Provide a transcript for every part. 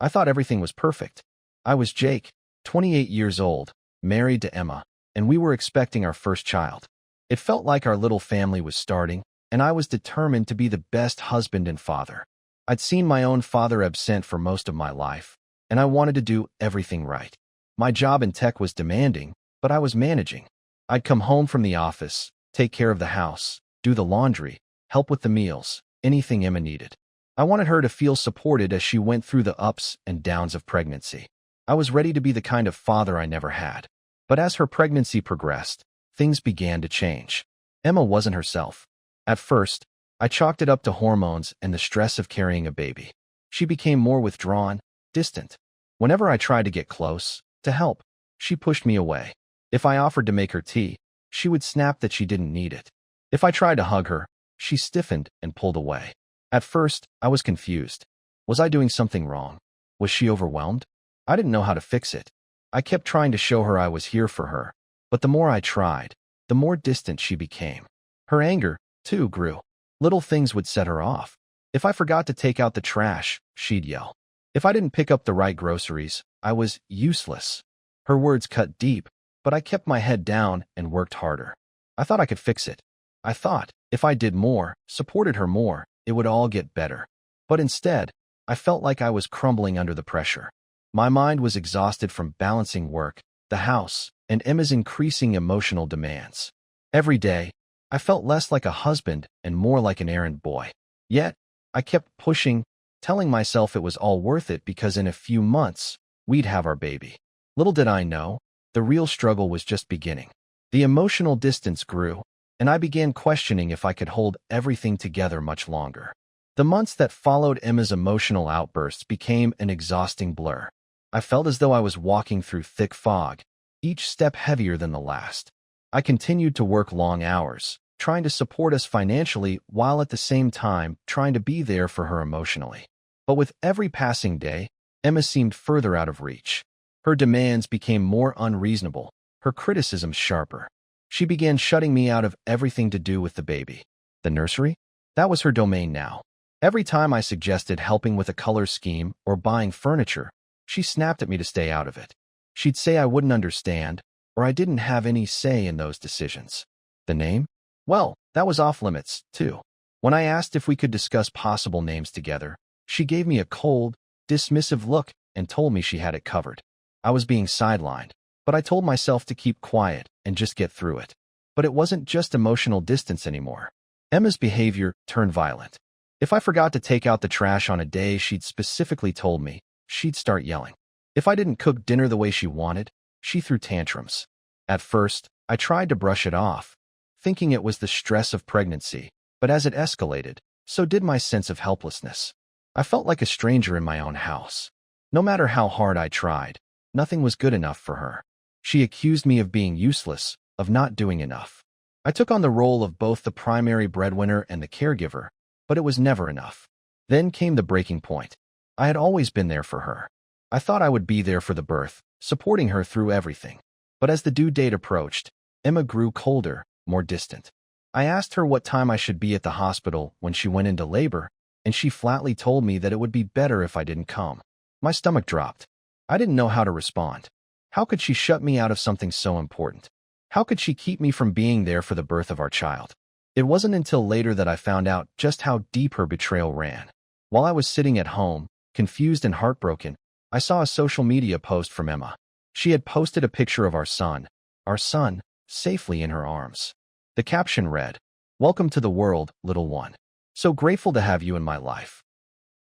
I thought everything was perfect. I was Jake, 28 years old, married to Emma, and we were expecting our first child. It felt like our little family was starting, and I was determined to be the best husband and father. I'd seen my own father absent for most of my life, and I wanted to do everything right. My job in tech was demanding, but I was managing. I'd come home from the office, take care of the house, do the laundry, help with the meals, anything Emma needed. I wanted her to feel supported as she went through the ups and downs of pregnancy. I was ready to be the kind of father I never had. But as her pregnancy progressed, things began to change. Emma wasn't herself. At first, I chalked it up to hormones and the stress of carrying a baby. She became more withdrawn, distant. Whenever I tried to get close, to help, she pushed me away. If I offered to make her tea, she would snap that she didn't need it. If I tried to hug her, she stiffened and pulled away. At first, I was confused. Was I doing something wrong? Was she overwhelmed? I didn't know how to fix it. I kept trying to show her I was here for her, but the more I tried, the more distant she became. Her anger, too, grew. Little things would set her off. If I forgot to take out the trash, she'd yell. If I didn't pick up the right groceries, I was useless. Her words cut deep, but I kept my head down and worked harder. I thought I could fix it. I thought, if I did more, supported her more, it would all get better. But instead, I felt like I was crumbling under the pressure. My mind was exhausted from balancing work, the house, and Emma's increasing emotional demands. Every day, I felt less like a husband and more like an errand boy. Yet, I kept pushing, telling myself it was all worth it because in a few months, we'd have our baby. Little did I know, the real struggle was just beginning. The emotional distance grew, and I began questioning if I could hold everything together much longer. The months that followed Emma's emotional outbursts became an exhausting blur. I felt as though I was walking through thick fog, each step heavier than the last. I continued to work long hours, trying to support us financially while at the same time trying to be there for her emotionally. But with every passing day, Emma seemed further out of reach. Her demands became more unreasonable, her criticisms sharper. She began shutting me out of everything to do with the baby. The nursery? That was her domain now. Every time I suggested helping with a color scheme or buying furniture, she snapped at me to stay out of it. She'd say I wouldn't understand, or I didn't have any say in those decisions. The name? Well, that was off limits, too. When I asked if we could discuss possible names together, she gave me a cold, dismissive look and told me she had it covered. I was being sidelined, but I told myself to keep quiet and just get through it. But it wasn't just emotional distance anymore. Emma's behavior turned violent. If I forgot to take out the trash on a day she'd specifically told me, she'd start yelling. If I didn't cook dinner the way she wanted, she threw tantrums. At first, I tried to brush it off, thinking it was the stress of pregnancy, but as it escalated, so did my sense of helplessness. I felt like a stranger in my own house. No matter how hard I tried, nothing was good enough for her. She accused me of being useless, of not doing enough. I took on the role of both the primary breadwinner and the caregiver, but it was never enough. Then came the breaking point. I had always been there for her. I thought I would be there for the birth, supporting her through everything. But as the due date approached, Emma grew colder, more distant. I asked her what time I should be at the hospital when she went into labor, and she flatly told me that it would be better if I didn't come. My stomach dropped. I didn't know how to respond. How could she shut me out of something so important? How could she keep me from being there for the birth of our child? It wasn't until later that I found out just how deep her betrayal ran. While I was sitting at home, confused and heartbroken, I saw a social media post from Emma. She had posted a picture of our son, safely in her arms. The caption read, "Welcome to the world, little one. So grateful to have you in my life."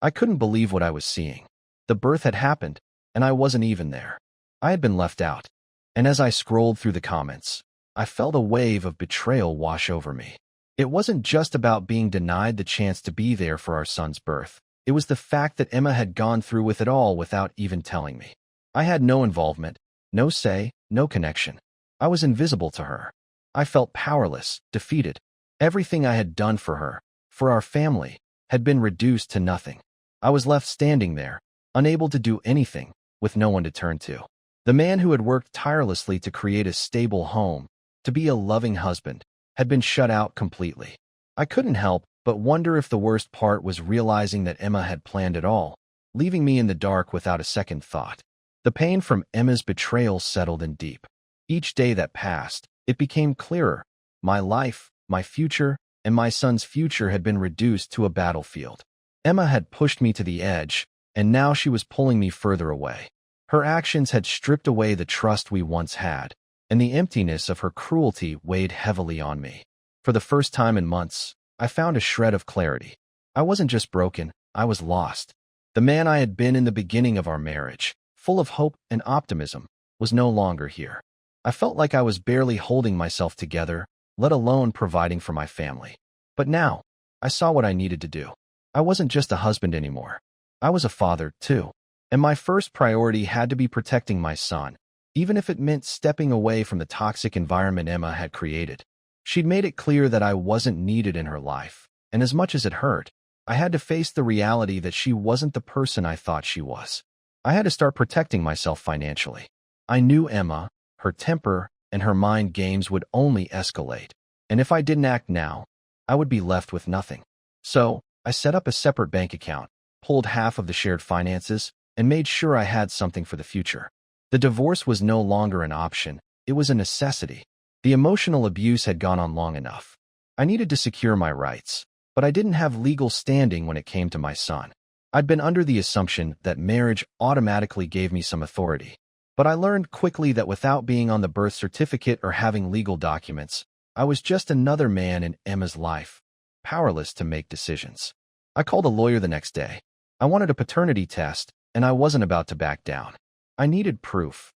I couldn't believe what I was seeing. The birth had happened, and I wasn't even there. I had been left out. And as I scrolled through the comments, I felt a wave of betrayal wash over me. It wasn't just about being denied the chance to be there for our son's birth. It was the fact that Emma had gone through with it all without even telling me. I had no involvement, no say, no connection. I was invisible to her. I felt powerless, defeated. Everything I had done for her, for our family, had been reduced to nothing. I was left standing there, unable to do anything, with no one to turn to. The man who had worked tirelessly to create a stable home, to be a loving husband, had been shut out completely. I couldn't help but wonder if the worst part was realizing that Emma had planned it all, leaving me in the dark without a second thought. The pain from Emma's betrayal settled in deep. Each day that passed, it became clearer. My life, my future, and my son's future had been reduced to a battlefield. Emma had pushed me to the edge, and now she was pulling me further away. Her actions had stripped away the trust we once had, and the emptiness of her cruelty weighed heavily on me. For the first time in months, I found a shred of clarity. I wasn't just broken, I was lost. The man I had been in the beginning of our marriage, full of hope and optimism, was no longer here. I felt like I was barely holding myself together, let alone providing for my family. But now, I saw what I needed to do. I wasn't just a husband anymore. I was a father, too. And my first priority had to be protecting my son, even if it meant stepping away from the toxic environment Emma had created. She'd made it clear that I wasn't needed in her life, and as much as it hurt, I had to face the reality that she wasn't the person I thought she was. I had to start protecting myself financially. I knew Emma, her temper, and her mind games would only escalate, and if I didn't act now, I would be left with nothing. So, I set up a separate bank account, pulled half of the shared finances, and made sure I had something for the future. The divorce was no longer an option, it was a necessity. The emotional abuse had gone on long enough. I needed to secure my rights, but I didn't have legal standing when it came to my son. I'd been under the assumption that marriage automatically gave me some authority. But I learned quickly that without being on the birth certificate or having legal documents, I was just another man in Emma's life, powerless to make decisions. I called a lawyer the next day. I wanted a paternity test, and I wasn't about to back down. I needed proof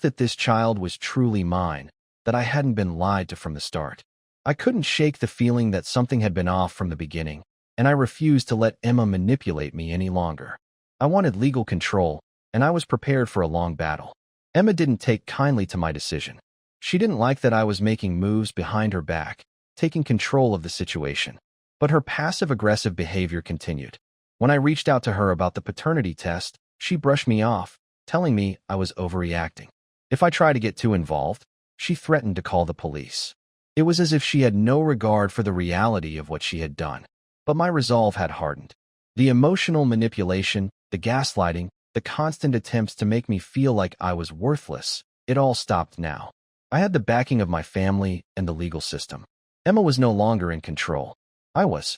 that this child was truly mine, that I hadn't been lied to from the start. I couldn't shake the feeling that something had been off from the beginning, and I refused to let Emma manipulate me any longer. I wanted legal control, and I was prepared for a long battle. Emma didn't take kindly to my decision. She didn't like that I was making moves behind her back, taking control of the situation. But her passive-aggressive behavior continued. When I reached out to her about the paternity test, she brushed me off, telling me I was overreacting. If I tried to get too involved, she threatened to call the police. It was as if she had no regard for the reality of what she had done. But my resolve had hardened. The emotional manipulation, the gaslighting, the constant attempts to make me feel like I was worthless, it all stopped now. I had the backing of my family and the legal system. Emma was no longer in control. I was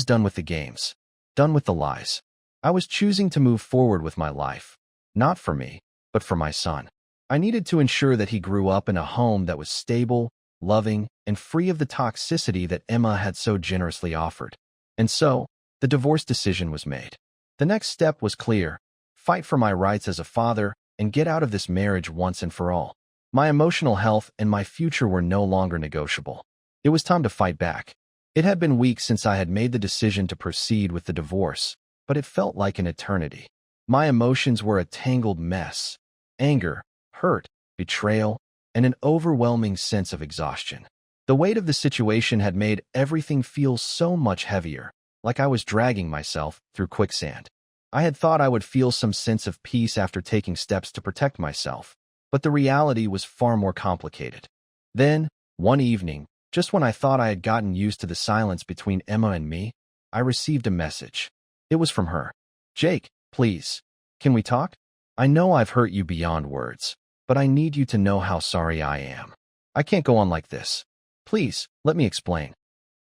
done with the games, done with the lies. I was choosing to move forward with my life, not for me, but for my son. I needed to ensure that he grew up in a home that was stable, loving, and free of the toxicity that Emma had so generously offered. And so, the divorce decision was made. The next step was clear: fight for my rights as a father and get out of this marriage once and for all. My emotional health and my future were no longer negotiable. It was time to fight back. It had been weeks since I had made the decision to proceed with the divorce, but it felt like an eternity. My emotions were a tangled mess: anger, hurt, betrayal, and an overwhelming sense of exhaustion. The weight of the situation had made everything feel so much heavier, like I was dragging myself through quicksand. I had thought I would feel some sense of peace after taking steps to protect myself, but the reality was far more complicated. Then, one evening, just when I thought I had gotten used to the silence between Emma and me, I received a message. It was from her. "Jake, please, can we talk? I know I've hurt you beyond words, but I need you to know how sorry I am. I can't go on like this. Please, let me explain."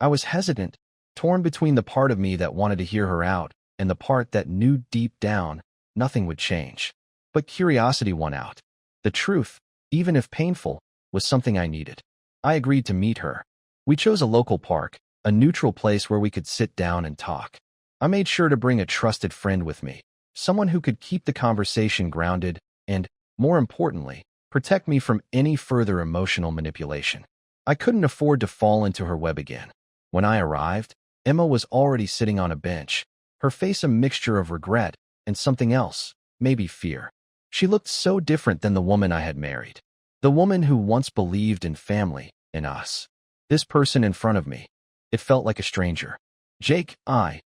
I was hesitant, torn between the part of me that wanted to hear her out and the part that knew deep down nothing would change. But curiosity won out. The truth, even if painful, was something I needed. I agreed to meet her. We chose a local park, a neutral place where we could sit down and talk. I made sure to bring a trusted friend with me, someone who could keep the conversation grounded and, more importantly, protect me from any further emotional manipulation. I couldn't afford to fall into her web again. When I arrived, Emma was already sitting on a bench, her face a mixture of regret and something else, maybe fear. She looked so different than the woman I had married. The woman who once believed in family, in us. This person in front of me. It felt like a stranger. "Jake, I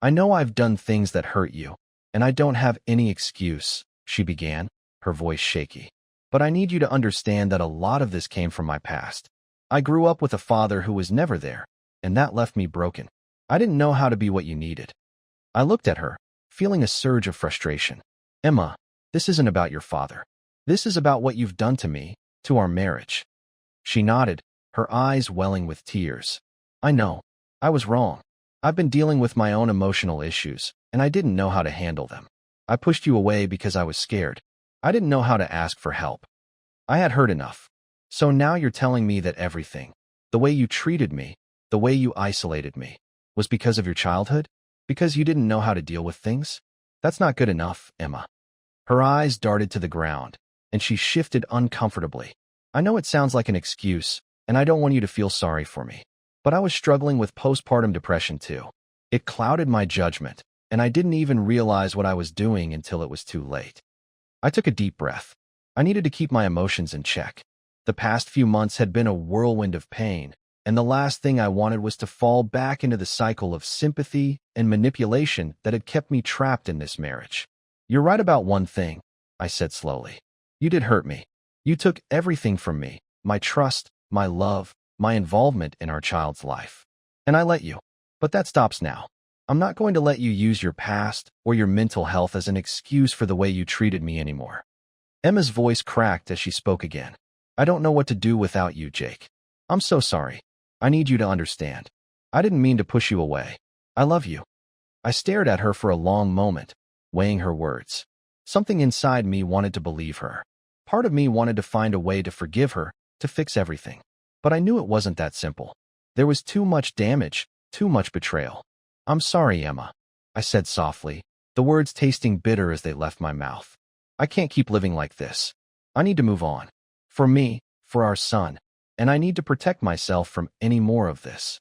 know I've done things that hurt you, and I don't have any excuse," she began, her voice shaky. "But I need you to understand that a lot of this came from my past. I grew up with a father who was never there, and that left me broken. I didn't know how to be what you needed." I looked at her, feeling a surge of frustration. Emma, this isn't about your father. This is about what you've done to me, to our marriage. She nodded, her eyes welling with tears. I know. I was wrong. I've been dealing with my own emotional issues, and I didn't know how to handle them. I pushed you away because I was scared. I didn't know how to ask for help. I had heard enough. So now you're telling me that everything, the way you treated me, the way you isolated me, was because of your childhood? Because you didn't know how to deal with things? That's not good enough, Emma. Her eyes darted to the ground, and she shifted uncomfortably. I know it sounds like an excuse, and I don't want you to feel sorry for me. But I was struggling with postpartum depression too. It clouded my judgment, and I didn't even realize what I was doing until it was too late. I took a deep breath. I needed to keep my emotions in check. The past few months had been a whirlwind of pain, and the last thing I wanted was to fall back into the cycle of sympathy and manipulation that had kept me trapped in this marriage. You're right about one thing, I said slowly. You did hurt me. You took everything from me, my trust, my love, my involvement in our child's life. And I let you. But that stops now. I'm not going to let you use your past or your mental health as an excuse for the way you treated me anymore. Emma's voice cracked as she spoke again. I don't know what to do without you, Jake. I'm so sorry. I need you to understand. I didn't mean to push you away. I love you. I stared at her for a long moment, weighing her words. Something inside me wanted to believe her. Part of me wanted to find a way to forgive her, to fix everything. But I knew it wasn't that simple. There was too much damage, too much betrayal. I'm sorry, Emma, I said softly, the words tasting bitter as they left my mouth. I can't keep living like this. I need to move on. For me, for our son, and I need to protect myself from any more of this.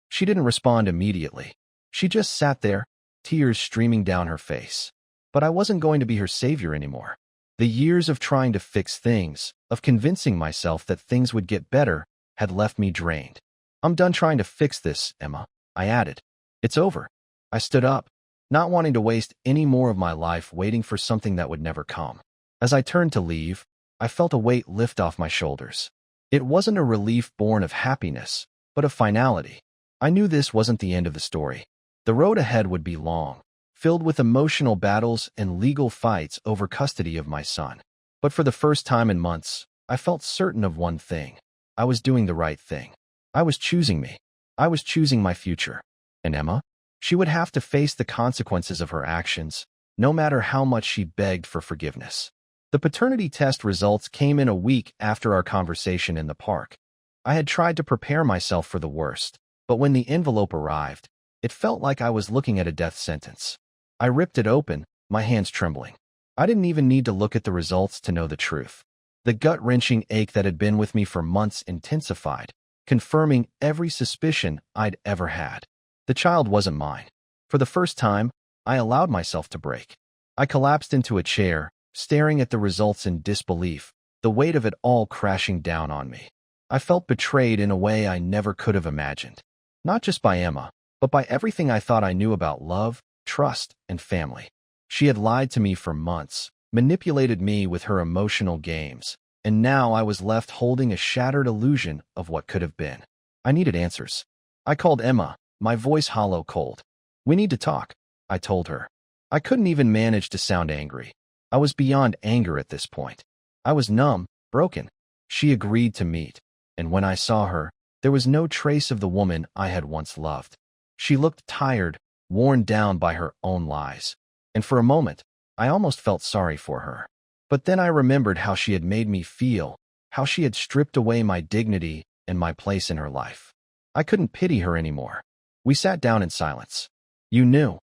She didn't respond immediately. She just sat there, tears streaming down her face. But I wasn't going to be her savior anymore. The years of trying to fix things, of convincing myself that things would get better, had left me drained. I'm done trying to fix this, Emma, I added. It's over. I stood up, not wanting to waste any more of my life waiting for something that would never come. As I turned to leave, I felt a weight lift off my shoulders. It wasn't a relief born of happiness, but of finality. I knew this wasn't the end of the story. The road ahead would be long, filled with emotional battles and legal fights over custody of my son. But for the first time in months, I felt certain of one thing. I was doing the right thing. I was choosing me. I was choosing my future. And Emma? She would have to face the consequences of her actions, no matter how much she begged for forgiveness. The paternity test results came in a week after our conversation in the park. I had tried to prepare myself for the worst, but when the envelope arrived, it felt like I was looking at a death sentence. I ripped it open, my hands trembling. I didn't even need to look at the results to know the truth. The gut-wrenching ache that had been with me for months intensified, confirming every suspicion I'd ever had. The child wasn't mine. For the first time, I allowed myself to break. I collapsed into a chair, staring at the results in disbelief, the weight of it all crashing down on me. I felt betrayed in a way I never could have imagined. Not just by Emma, but by everything I thought I knew about love, trust, and family. She had lied to me for months, manipulated me with her emotional games, and now I was left holding a shattered illusion of what could have been. I needed answers. I called Emma, my voice hollow cold. We need to talk, I told her. I couldn't even manage to sound angry. I was beyond anger at this point. I was numb, broken. She agreed to meet, and when I saw her, there was no trace of the woman I had once loved. She looked tired, worn down by her own lies, and for a moment, I almost felt sorry for her. But then I remembered how she had made me feel, how she had stripped away my dignity and my place in her life. I couldn't pity her anymore. We sat down in silence. You knew,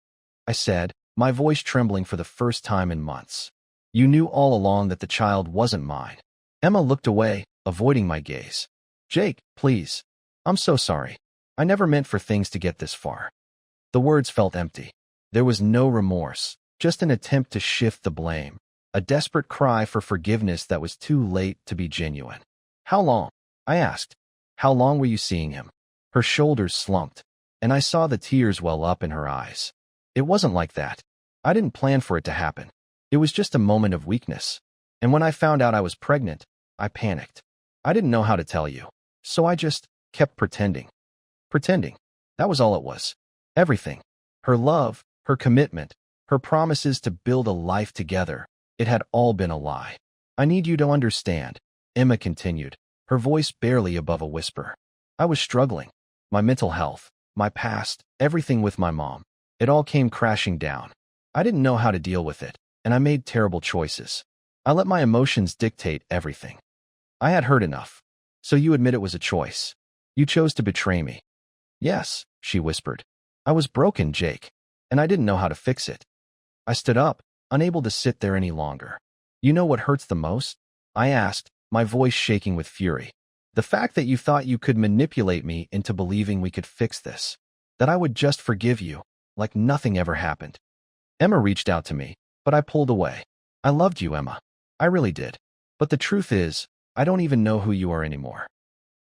I said, my voice trembling for the first time in months. You knew all along that the child wasn't mine. Emma looked away, avoiding my gaze. Jake, please. I'm so sorry. I never meant for things to get this far. The words felt empty. There was no remorse, just an attempt to shift the blame, a desperate cry for forgiveness that was too late to be genuine. How long? I asked. How long were you seeing him? Her shoulders slumped, and I saw the tears well up in her eyes. It wasn't like that. I didn't plan for it to happen. It was just a moment of weakness. And when I found out I was pregnant, I panicked. I didn't know how to tell you, so I just kept pretending. Pretending. That was all it was. Everything. Her love, her commitment, Her promises to build a life together, it had all been a lie. I need you to understand, Emma continued, her voice barely above a whisper. I was struggling. My mental health, my past, everything with my mom. It all came crashing down. I didn't know how to deal with it, and I made terrible choices. I let my emotions dictate everything. I had heard enough. So you admit it was a choice. You chose to betray me. Yes, she whispered. I was broken, Jake, and I didn't know how to fix it. I stood up, unable to sit there any longer. You know what hurts the most? I asked, my voice shaking with fury. The fact that you thought you could manipulate me into believing we could fix this. That I would just forgive you, like nothing ever happened. Emma reached out to me, but I pulled away. I loved you, Emma. I really did. But the truth is, I don't even know who you are anymore.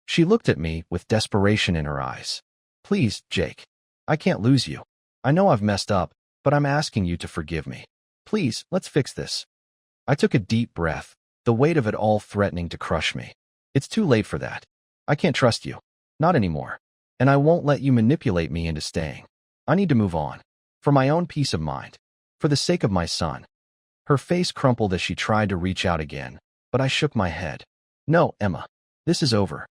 She looked at me with desperation in her eyes. Please, Jake. I can't lose you. I know I've messed up, but I'm asking you to forgive me. Please, let's fix this. I took a deep breath, the weight of it all threatening to crush me. It's too late for that. I can't trust you. Not anymore. And I won't let you manipulate me into staying. I need to move on. For my own peace of mind. For the sake of my son. Her face crumpled as she tried to reach out again, but I shook my head. No, Emma. This is over.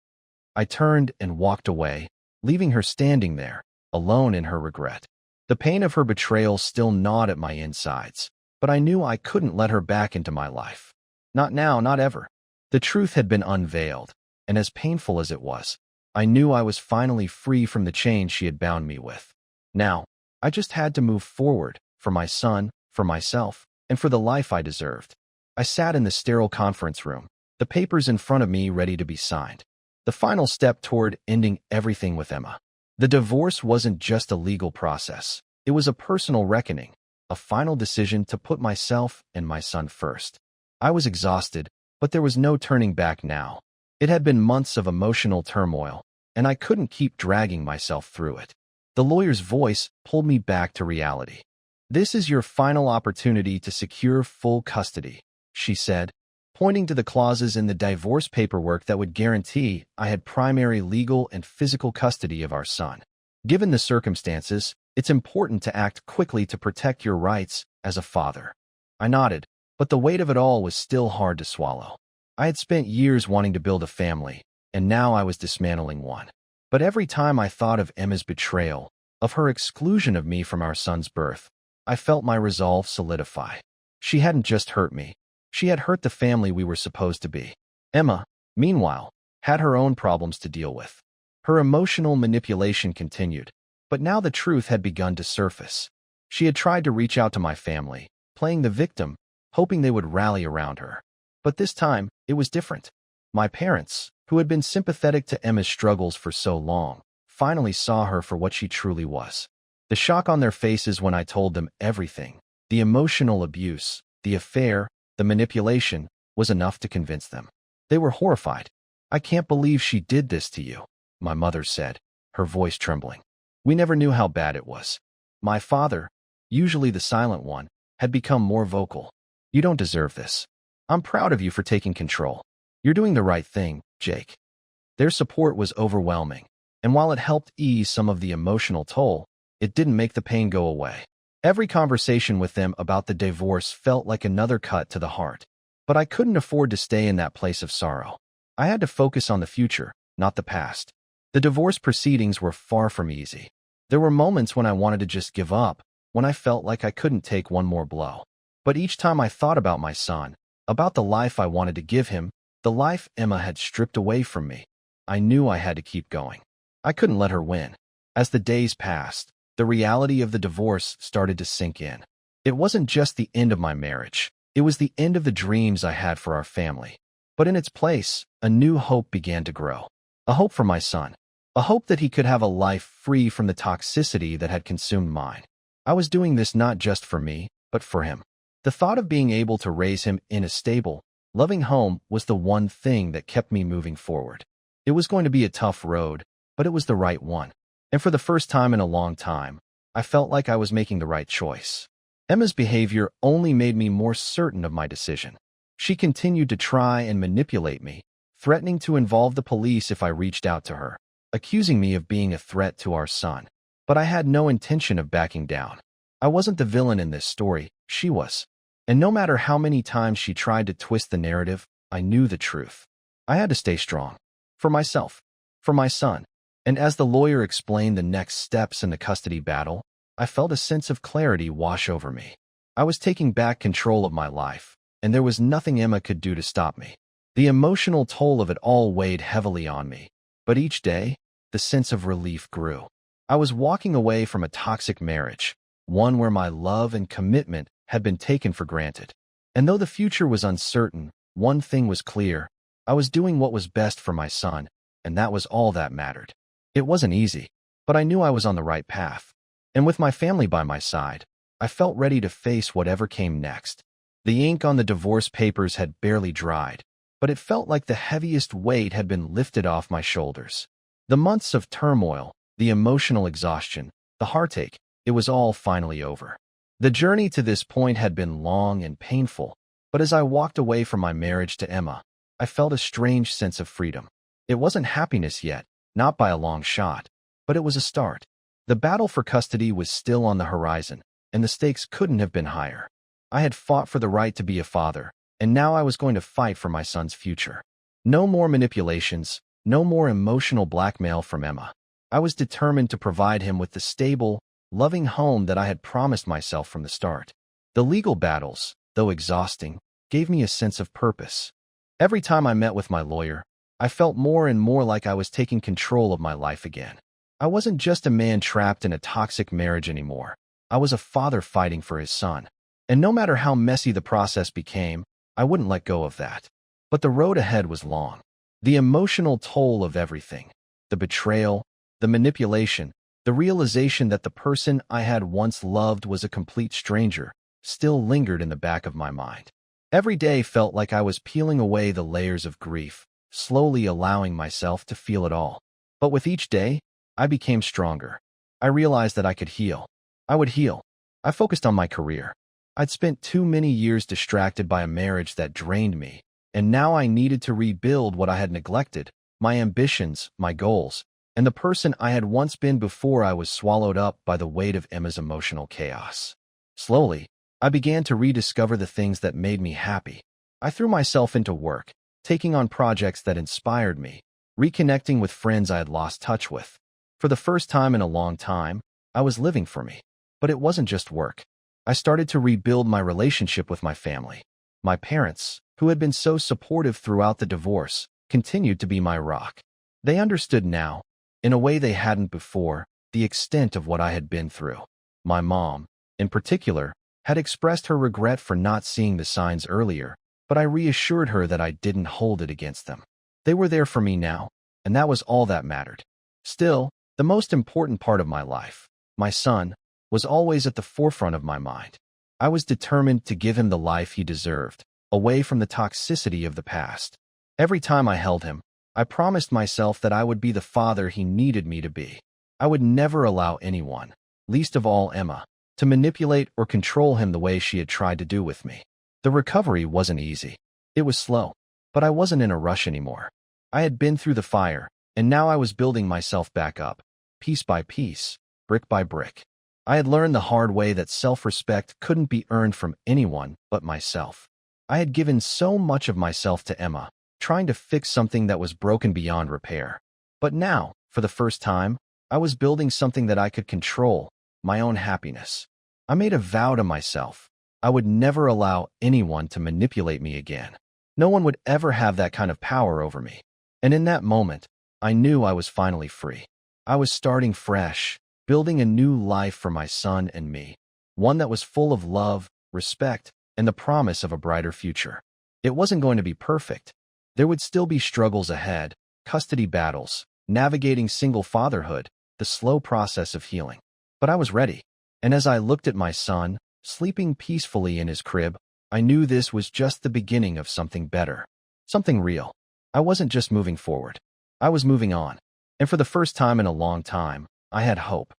I turned and walked away, leaving her standing there, alone in her regret. The pain of her betrayal still gnawed at my insides, but I knew I couldn't let her back into my life. Not now, not ever. The truth had been unveiled, and as painful as it was, I knew I was finally free from the chains she had bound me with. Now, I just had to move forward, for my son, for myself, and for the life I deserved. I sat in the sterile conference room, the papers in front of me ready to be signed. The final step toward ending everything with Emma. The divorce wasn't just a legal process. It was a personal reckoning, a final decision to put myself and my son first. I was exhausted, but there was no turning back now. It had been months of emotional turmoil, and I couldn't keep dragging myself through it. The lawyer's voice pulled me back to reality. This is your final opportunity to secure full custody, she said, pointing to the clauses in the divorce paperwork that would guarantee I had primary legal and physical custody of our son. Given the circumstances, it's important to act quickly to protect your rights as a father. I nodded, but the weight of it all was still hard to swallow. I had spent years wanting to build a family, and now I was dismantling one. But every time I thought of Emma's betrayal, of her exclusion of me from our son's birth, I felt my resolve solidify. She hadn't just hurt me. She had hurt the family we were supposed to be. Emma, meanwhile, had her own problems to deal with. Her emotional manipulation continued, but now the truth had begun to surface. She had tried to reach out to my family, playing the victim, hoping they would rally around her. But this time, it was different. My parents, who had been sympathetic to Emma's struggles for so long, finally saw her for what she truly was. The shock on their faces when I told them everything, the emotional abuse, the affair, the manipulation, was enough to convince them. They were horrified. I can't believe she did this to you, my mother said, her voice trembling. We never knew how bad it was. My father, usually the silent one, had become more vocal. You don't deserve this. I'm proud of you for taking control. You're doing the right thing, Jake. Their support was overwhelming, and while it helped ease some of the emotional toll, it didn't make the pain go away. Every conversation with them about the divorce felt like another cut to the heart. But I couldn't afford to stay in that place of sorrow. I had to focus on the future, not the past. The divorce proceedings were far from easy. There were moments when I wanted to just give up, when I felt like I couldn't take one more blow. But each time I thought about my son, about the life I wanted to give him, the life Emma had stripped away from me, I knew I had to keep going. I couldn't let her win. As the days passed, the reality of the divorce started to sink in. It wasn't just the end of my marriage. It was the end of the dreams I had for our family. But in its place, a new hope began to grow. A hope for my son. A hope that he could have a life free from the toxicity that had consumed mine. I was doing this not just for me, but for him. The thought of being able to raise him in a stable, loving home was the one thing that kept me moving forward. It was going to be a tough road, but it was the right one. And for the first time in a long time, I felt like I was making the right choice. Emma's behavior only made me more certain of my decision. She continued to try and manipulate me, threatening to involve the police if I reached out to her, accusing me of being a threat to our son. But I had no intention of backing down. I wasn't the villain in this story, she was. And no matter how many times she tried to twist the narrative, I knew the truth. I had to stay strong. For myself. For my son. And as the lawyer explained the next steps in the custody battle, I felt a sense of clarity wash over me. I was taking back control of my life, and there was nothing Emma could do to stop me. The emotional toll of it all weighed heavily on me, but each day, the sense of relief grew. I was walking away from a toxic marriage, one where my love and commitment had been taken for granted. And though the future was uncertain, one thing was clear. I was doing what was best for my son, and that was all that mattered. It wasn't easy, but I knew I was on the right path. And with my family by my side, I felt ready to face whatever came next. The ink on the divorce papers had barely dried, but it felt like the heaviest weight had been lifted off my shoulders. The months of turmoil, the emotional exhaustion, the heartache, it was all finally over. The journey to this point had been long and painful, but as I walked away from my marriage to Emma, I felt a strange sense of freedom. It wasn't happiness yet, not by a long shot, but it was a start. The battle for custody was still on the horizon, and the stakes couldn't have been higher. I had fought for the right to be a father, and now I was going to fight for my son's future. No more manipulations, no more emotional blackmail from Emma. I was determined to provide him with the stable, loving home that I had promised myself from the start. The legal battles, though exhausting, gave me a sense of purpose. Every time I met with my lawyer, I felt more and more like I was taking control of my life again. I wasn't just a man trapped in a toxic marriage anymore. I was a father fighting for his son. And no matter how messy the process became, I wouldn't let go of that. But the road ahead was long. The emotional toll of everything, the betrayal, the manipulation, the realization that the person I had once loved was a complete stranger, still lingered in the back of my mind. Every day felt like I was peeling away the layers of grief, slowly allowing myself to feel it all. But with each day, I became stronger. I realized that I could heal. I would heal. I focused on my career. I'd spent too many years distracted by a marriage that drained me, and now I needed to rebuild what I had neglected, my ambitions, my goals, and the person I had once been before I was swallowed up by the weight of Emma's emotional chaos. Slowly, I began to rediscover the things that made me happy. I threw myself into work, taking on projects that inspired me, reconnecting with friends I had lost touch with. For the first time in a long time, I was living for me. But it wasn't just work. I started to rebuild my relationship with my family. My parents, who had been so supportive throughout the divorce, continued to be my rock. They understood now, in a way they hadn't before, the extent of what I had been through. My mom, in particular, had expressed her regret for not seeing the signs earlier, but I reassured her that I didn't hold it against them. They were there for me now, and that was all that mattered. Still, the most important part of my life, my son, was always at the forefront of my mind. I was determined to give him the life he deserved, away from the toxicity of the past. Every time I held him, I promised myself that I would be the father he needed me to be. I would never allow anyone, least of all Emma, to manipulate or control him the way she had tried to do with me. The recovery wasn't easy. It was slow, but I wasn't in a rush anymore. I had been through the fire, and now I was building myself back up, piece by piece, brick by brick. I had learned the hard way that self-respect couldn't be earned from anyone but myself. I had given so much of myself to Emma, trying to fix something that was broken beyond repair. But now, for the first time, I was building something that I could control, my own happiness. I made a vow to myself. I would never allow anyone to manipulate me again. No one would ever have that kind of power over me. And in that moment, I knew I was finally free. I was starting fresh, building a new life for my son and me, one that was full of love, respect, and the promise of a brighter future. It wasn't going to be perfect. There would still be struggles ahead, custody battles, navigating single fatherhood, the slow process of healing. But I was ready. And as I looked at my son, sleeping peacefully in his crib, I knew this was just the beginning of something better, something real. I wasn't just moving forward. I was moving on. And for the first time in a long time, I had hope.